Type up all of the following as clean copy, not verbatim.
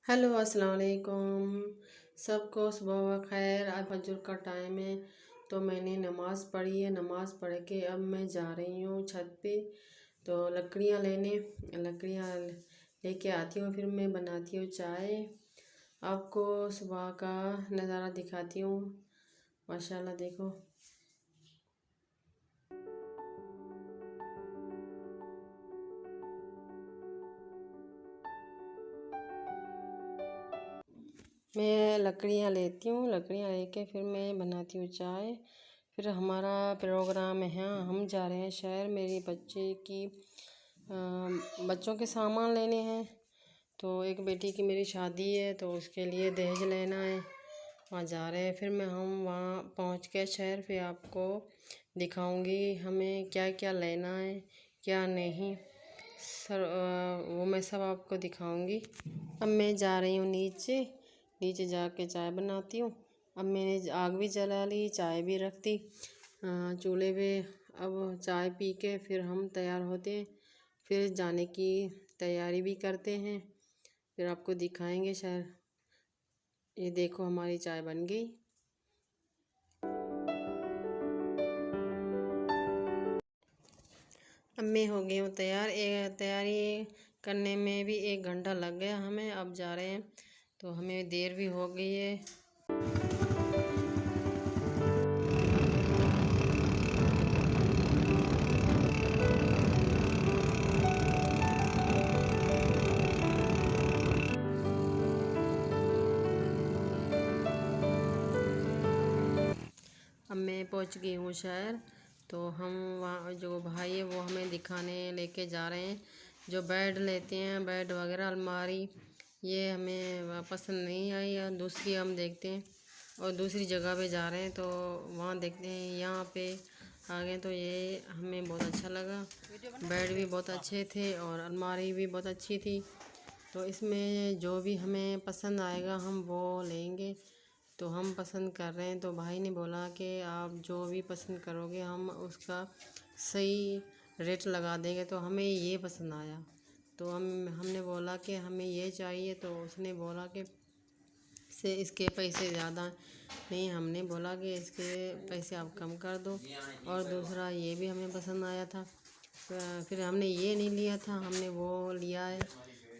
Hello अस्सलाम वालेकुम। सबको सुबह व खैर। आज फजर का टाइम है तो मैंने नमाज़ पढ़ी है। नमाज़ पढ़ के अब मैं जा रही हूँ छत पे तो लकड़ियाँ लेने। लकड़ियाँ लेके आती हूँ, फिर मैं बनाती हूँ चाय। आपको सुबह का नज़ारा दिखाती हूँ। माशाल्लाह देखो। मैं लकड़ियाँ लेती हूँ, लकड़ियाँ लेके फिर मैं बनाती हूँ चाय। फिर हमारा प्रोग्राम है, हम जा रहे हैं शहर। मेरी बच्चे की बच्चों के सामान लेने हैं। तो एक बेटी की मेरी शादी है तो उसके लिए दहेज लेना है, वहाँ जा रहे हैं। फिर हम वहाँ पहुँच के शहर फिर आपको दिखाऊंगी हमें क्या क्या लेना है क्या नहीं सर। वो मैं सब आपको दिखाऊंगी। अब मैं जा रही हूँ नीचे। नीचे जाके चाय बनाती हूँ। अब मैंने आग भी जला ली, चाय भी रख दी चूल्हे पे। अब चाय पी के फिर हम तैयार होते हैं, फिर जाने की तैयारी भी करते हैं। फिर आपको दिखाएंगे शहर। ये देखो हमारी चाय बन गई। अब मैं हो गई हूँ तैयार। तैयारी करने में भी 1 घंटा लग गया हमें। अब जा रहे हैं तो हमें देर भी हो गई है। अब मैं पहुंच गई हूँ शहर। तो हम वहाँ जो भाई है वो हमें दिखाने लेके जा रहे हैं। जो बेड लेते हैं, बेड वगैरह अलमारी, ये हमें पसंद नहीं आई और दूसरी हम देखते हैं। और दूसरी जगह पे जा रहे हैं तो वहाँ देखते हैं। यहाँ पे आ गए तो ये हमें बहुत अच्छा लगा। बेड भी बहुत अच्छे थे और अलमारी भी बहुत अच्छी थी। तो इसमें जो भी हमें पसंद आएगा हम वो लेंगे। तो हम पसंद कर रहे हैं तो भाई ने बोला कि आप जो भी पसंद करोगे हम उसका सही रेट लगा देंगे। तो हमें ये पसंद आया तो हमने बोला कि हमें ये चाहिए। तो उसने बोला कि से इसके पैसे ज़्यादा नहीं। हमने बोला कि इसके पैसे आप कम कर दो। और दूसरा ये भी हमें पसंद आया था। फिर हमने ये नहीं लिया था, हमने वो लिया है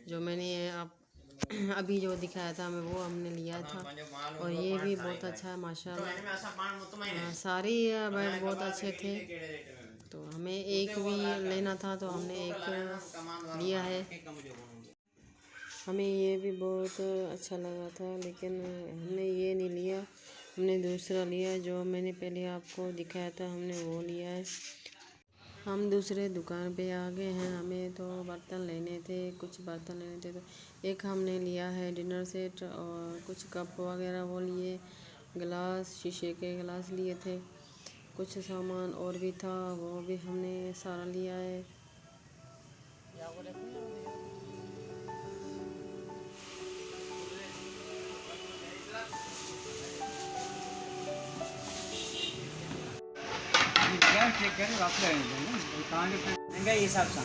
जो मैंने आप अभी जो दिखाया था हमें, वो हमने लिया था। और ये भी बहुत अच्छा है माशाल्लाह। सारे बेड बहुत अच्छे थे। तो हमें एक भी लेना था तो हमने एक लिया है। हमें ये भी बहुत अच्छा लगा था लेकिन हमने ये नहीं लिया, हमने दूसरा लिया जो मैंने पहले आपको दिखाया था, हमने वो लिया है। हम दूसरे दुकान पे आ गए हैं। हमें तो बर्तन लेने थे, कुछ बर्तन लेने थे। तो एक हमने लिया है डिनर सेट और कुछ कप वगैरह वो लिए, गिलास, शीशे के गिलास लिए थे। कुछ सामान और भी था वो भी हमने सारा लिया है। चेक करें महंगाई हिसाब से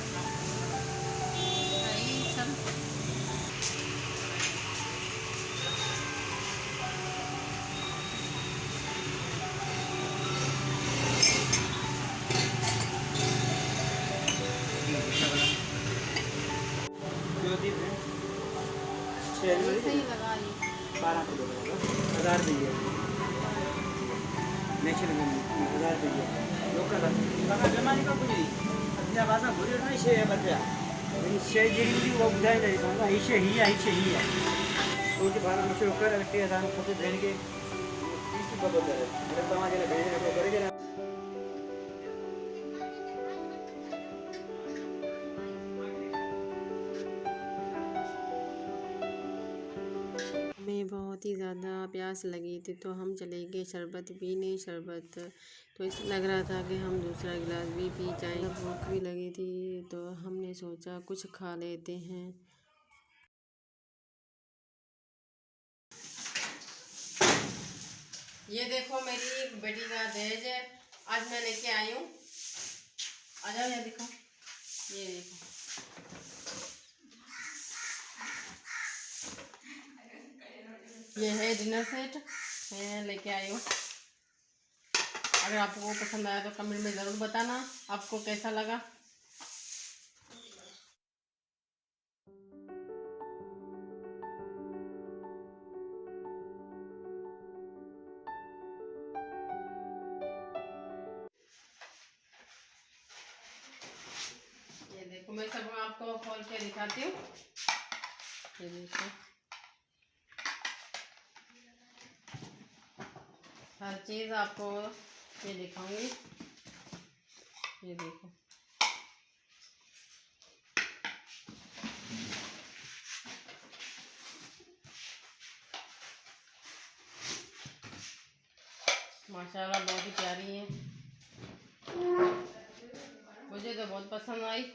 सही लगा ये 12 दीजिए नेक्स्ट 1000 दीजिए लोकल बेमानी का कुछ नहीं अच्छा भाषा भूल ना इसे बच्चा इसे जी वो बुझाई नहीं था इसे ही है तो कि 12 मशहूर कर 1000 खुद देने के 30 बदल रहे मेरे तमाम जगह भेजने को करेंगे। हमें बहुत ही ज़्यादा प्यास लगी थी तो हम चले गए शरबत पीने। शरबत तो ऐसा लग रहा था कि हम दूसरा गिलास भी पी जाएं। भूख भी लगी थी तो हमने सोचा कुछ खा लेते हैं। ये देखो मेरी बेटी का दहेज है, आज मैं लेके आई हूँ। आ जाओ, ये देखो, ये देखो। ये है डिनर सेट, मैं लेके आई हूँ। अगर आपको पसंद आया तो कमेंट में ज़रूर बताना आपको कैसा लगा। ये देखो, मैं सब आपको खोल के दिखाती हूँ। ये देखो, हर चीज़ आपको ये दिखाऊंगी। ये देखो, माशाल्लाह बहुत ही प्यारी है, मुझे तो बहुत पसंद आई।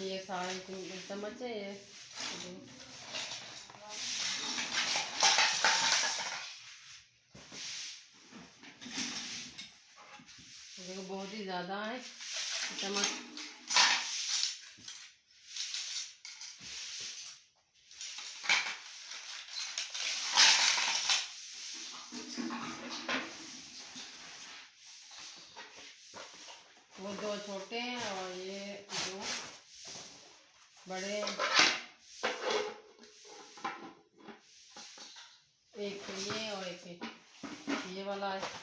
ये सारे चम्मच है ये। देखो बहुत ही ज़्यादा है चम्मच। वो दो छोटे हैं और ये दो बड़े हैं। एक ये और एक ये वाला है।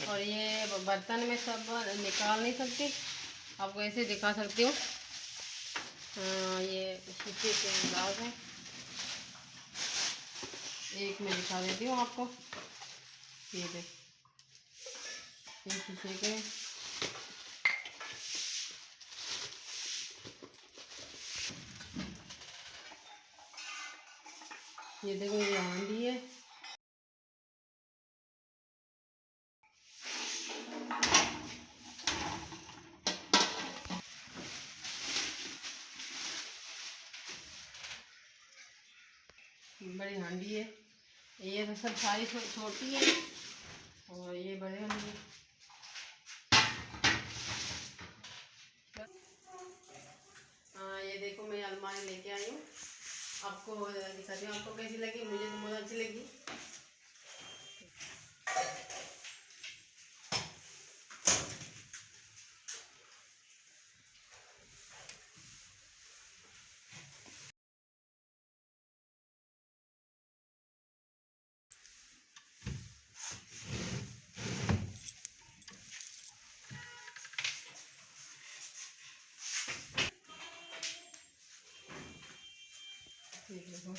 और ये बर्तन में सब निकाल नहीं सकती, आपको ऐसे दिखा सकती हूँ। ये शीशे के अंदाज है, एक में दिखा देती हूँ आपको। ये देख, ये शीशे के। ये देखो, ये हांडी है। बड़ी हांडी है। ये तो सब सारी छोटी है और ये बड़े हांडी है। ये देखो, मैं अलमारी लेके आई हूँ, आपको दिखाती हूँ। आपको कैसी लगी? मुझे तो बहुत अच्छी लगी। ये देखो,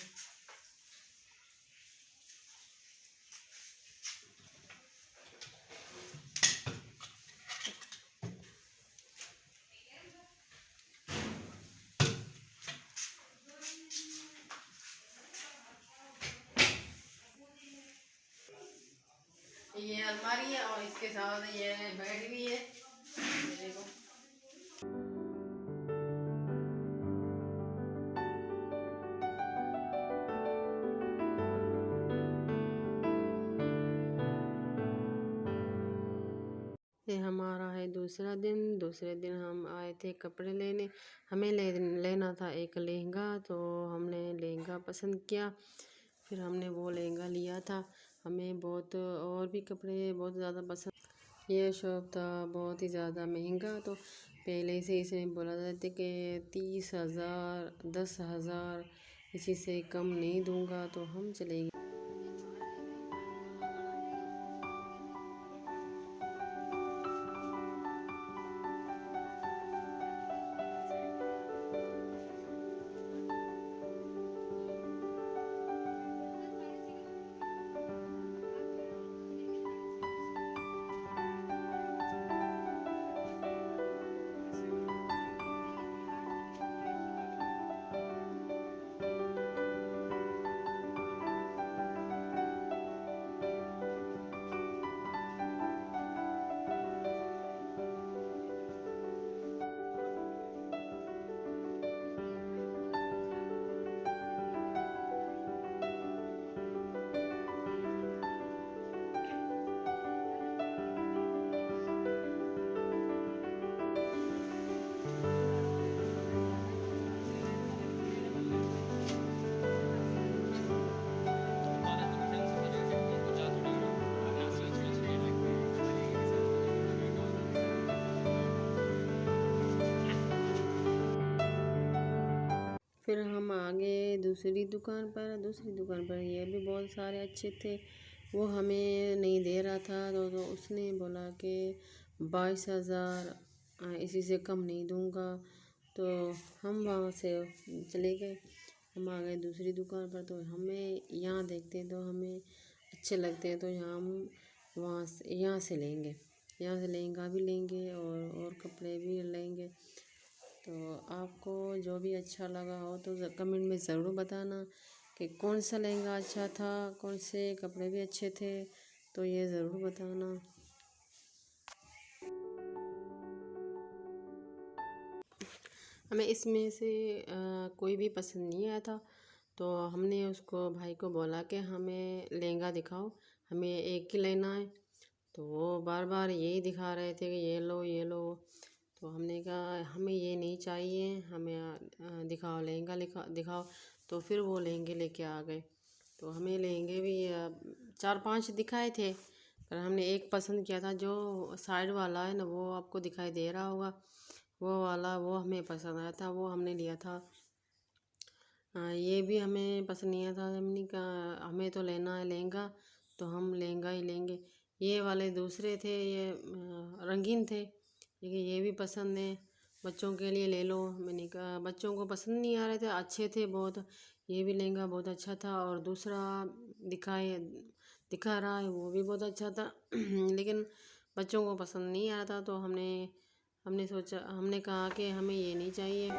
ये अलमारी है और इसके साथ ये बेड भी है। ये देखो, ये हमारा है दूसरा दिन। दूसरे दिन हम आए थे कपड़े लेने। हमें लेना था एक लहंगा, तो हमने लहंगा पसंद किया, फिर हमने वो लहंगा लिया था। हमें बहुत और भी कपड़े बहुत ज़्यादा पसंद। ये शॉप था बहुत ही ज़्यादा महंगा, तो पहले से इसने बोला था कि 30,000 10,000 इसी से कम नहीं दूंगा, तो हम चले गए। फिर हम आगे दूसरी दुकान पर ये भी बहुत सारे अच्छे थे। वो हमें नहीं दे रहा था, तो उसने बोला कि 22,000 इसी से कम नहीं दूंगा। तो हम वहाँ से चले गए। हम आ गए दूसरी दुकान पर, तो हमें यहाँ देखते हैं तो हमें अच्छे लगते हैं, तो यहाँ हम यहाँ से लेंगे। यहाँ से लहंगा भी लेंगे और कपड़े भी लेंगे। तो आपको जो भी अच्छा लगा हो तो कमेंट में ज़रूर बताना कि कौन सा लहंगा अच्छा था, कौन से कपड़े भी अच्छे थे, तो ये ज़रूर बताना। हमें इसमें से कोई भी पसंद नहीं आया था, तो हमने उसको भाई को बोला कि हमें लहंगा दिखाओ, हमें एक ही लेना है। तो वो बार बार यही दिखा रहे थे कि ये लो ये लो। तो हमने कहा हमें ये नहीं चाहिए, हमें दिखाओ लहंगा दिखाओ। तो फिर वो लहंगे लेके आ गए। तो हमें लहंगे भी 4-5 दिखाए थे, पर हमने एक पसंद किया था, जो साइड वाला है ना, वो आपको दिखाई दे रहा होगा, वो वाला वो हमें पसंद आया था, वो हमने लिया था। ये भी हमें पसंद नहीं आया था। हमने कहा हमें तो लेना है लहंगा, तो हम लहंगा ही लेंगे। ये वाले दूसरे थे, ये रंगीन थे, लेकिन ये भी पसंद है, बच्चों के लिए ले लो। मैंने कहा बच्चों को पसंद नहीं आ रहे थे, अच्छे थे बहुत। ये भी लहंगा बहुत अच्छा था, और दूसरा दिखा रहा है वो भी बहुत अच्छा था लेकिन बच्चों को पसंद नहीं आ रहा था। तो हमने कहा कि हमें ये नहीं चाहिए।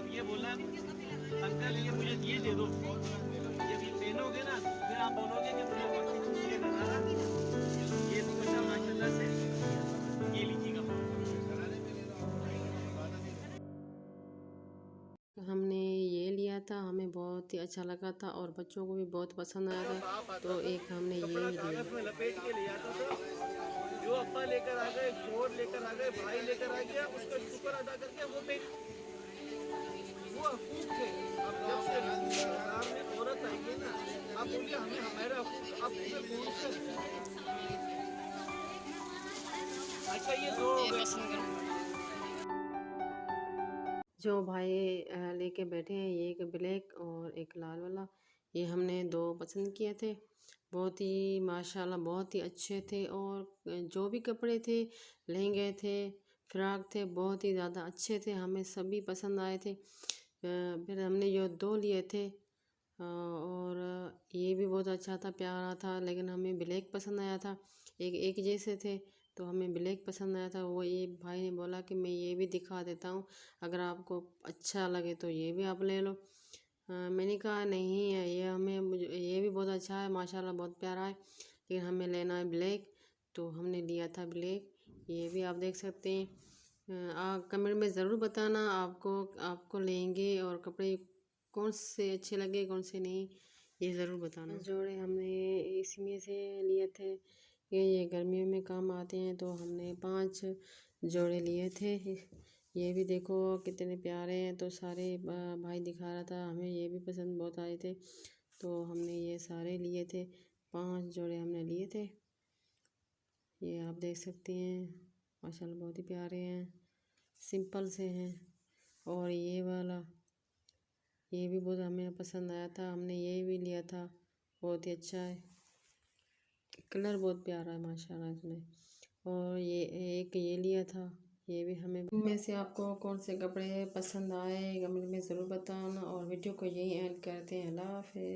ये बोला अंकल ये मुझे ये दे दो, ये भी पहनोगे ना फिर आप बोलोगे कि मुझे ये लगा, ये तो अच्छा माशाल्लाह से ये लीजिएगा। हमने ये लिया था, हमें बहुत ही अच्छा लगा था और बच्चों को भी बहुत पसंद आया था, तो एक हमने ये ही लिया। कागज में लपेट के लिया था, जो अप्पा लेकर आ गए, शोर लेकर आ गए, भाई लेकर आ गया, उसका शुक्र अदा करके वो हकूक थे। अब जब से सरकार में औरत आई है ना, आप बोलिए हमें हमारा हकूक आप कौन से। अच्छा ये दो जो भाई लेके बैठे हैं, ये एक ब्लैक और एक लाल वाला, ये हमने 2 पसंद किए थे। बहुत ही माशाल्लाह बहुत ही अच्छे थे, और जो भी कपड़े थे, लहंगे थे, फ्रॉक थे, बहुत ही ज़्यादा अच्छे थे, हमें सभी पसंद आए थे। फिर हमने जो 2 लिए थे, और ये भी बहुत अच्छा था, प्यारा था, लेकिन हमें ब्लैक पसंद आया था। एक जैसे थे, तो हमें ब्लैक पसंद आया था। वो ये भाई ने बोला कि मैं ये भी दिखा देता हूँ, अगर आपको अच्छा लगे तो ये भी आप ले लो। मैंने कहा नहीं है ये, हमें मुझे ये भी बहुत अच्छा है माशाल्लाह, बहुत प्यारा है, लेकिन हमें लेना है ब्लैक। तो हमने लिया था ब्लैक। ये भी आप देख सकते हैं। आप कमेंट में ज़रूर बताना आपको लेंगे और कपड़े कौन से अच्छे लगे कौन से नहीं, ये ज़रूर बताना। जोड़े हमने इसमें से लिए थे, ये गर्मियों में काम आते हैं, तो हमने 5 जोड़े लिए थे। ये भी देखो कितने प्यारे हैं। तो सारे भाई दिखा रहा था, हमें ये भी पसंद बहुत आए थे, तो हमने ये सारे लिए थे। 5 जोड़े हमने लिए थे। ये आप देख सकते हैं माशाल्लाह बहुत ही प्यारे हैं, सिंपल से हैं। और ये वाला ये भी बहुत हमें पसंद आया था, हमने ये भी लिया था, बहुत ही अच्छा है, कलर बहुत प्यारा है माशाल्लाह इसमें। और ये एक ये लिया था, ये भी हमें। इनमें से आपको कौन से कपड़े पसंद आए कमेंट में ज़रूर बताना, और वीडियो को यहीं एंड करते हैं। अल्लाह हाफ़िज़।